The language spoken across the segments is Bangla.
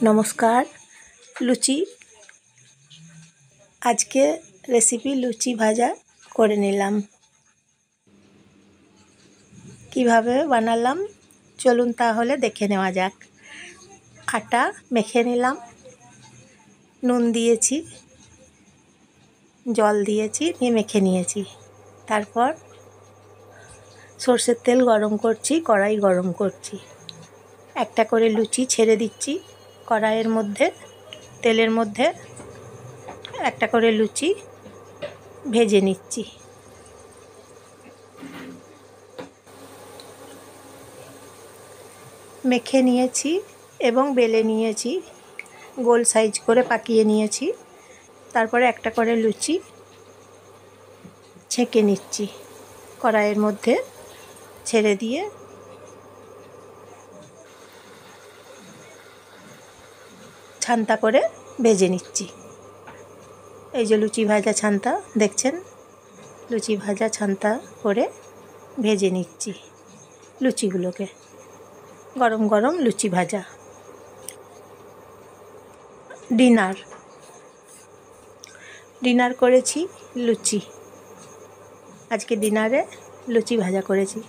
নমস্কার। লুচি আজকে রেসিপি লুচি ভাজা করে নিলাম। কিভাবে বানালাম চলুন তাহলে দেখে নেওয়া যাক। আটা মেখে নিলাম, নুন দিয়েছি, জল দিয়েছি, নিয়ে মেখে নিয়েছি। তারপর সর্ষের তেল গরম করছি, কড়াই গরম করছি। একটা করে লুচি ছেড়ে দিচ্ছি কড়াইয়ের মধ্যে, তেলের মধ্যে একটা করে লুচি ভেজে নিচ্ছি। মেখে নিয়েছি এবং বেলে নিয়েছি, গোল সাইজ করে পাকিয়ে নিয়েছি। তারপরে একটা করে লুচি ছেঁকে নিচ্ছি, কড়াইয়ের মধ্যে ছেড়ে দিয়ে ছান্তা করে ভেজে নিচ্ছি। এই যে লুচি ভাজা ছান্তা দেখছেন, লুচি ভাজা ছান্তা করে ভেজে নিচ্ছি লুচিগুলোকে। গরম গরম লুচি ভাজা। ডিনার করেছি লুচি। আজকে ডিনারে লুচি ভাজা করেছি।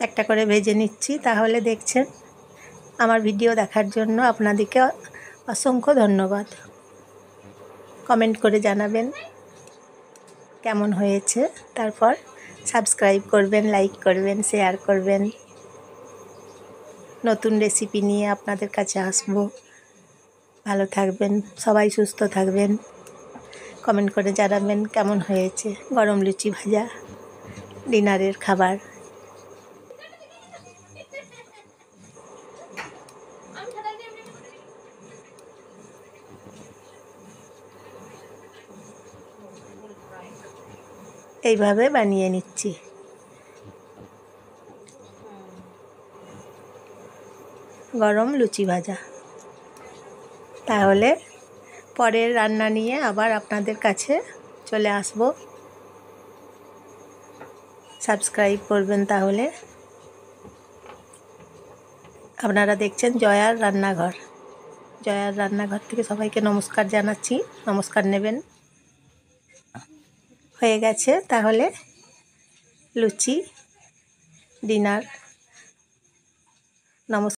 একটা করে ভেজে নিচ্ছি। তাহলে দেখছেন, আমার ভিডিও দেখার জন্য আপনাদেরকে অসংখ্য ধন্যবাদ। কমেন্ট করে জানাবেন কেমন হয়েছে। তারপর সাবস্ক্রাইব করবেন, লাইক করবেন, শেয়ার করবেন। নতুন রেসিপি নিয়ে আপনাদের কাছে আসবো। ভালো থাকবেন, সবাই সুস্থ থাকবেন। কমেন্ট করে জানাবেন কেমন হয়েছে গরম লুচি ভাজা ডিনারের খাবার। এইভাবে বানিয়ে নিচ্ছি গরম লুচি ভাজা। তাহলে পরের রান্না নিয়ে আবার আপনাদের কাছে চলে আসব। সাবস্ক্রাইব করবেন। তাহলে আপনারা দেখছেন জয়ার রান্নাঘর। জয়ার রান্নাঘর থেকে সবাইকে নমস্কার জানাচ্ছি, নমস্কার নেবেন। হয়ে গেছে তাহলে লুচি ডিনার। নমস্কার।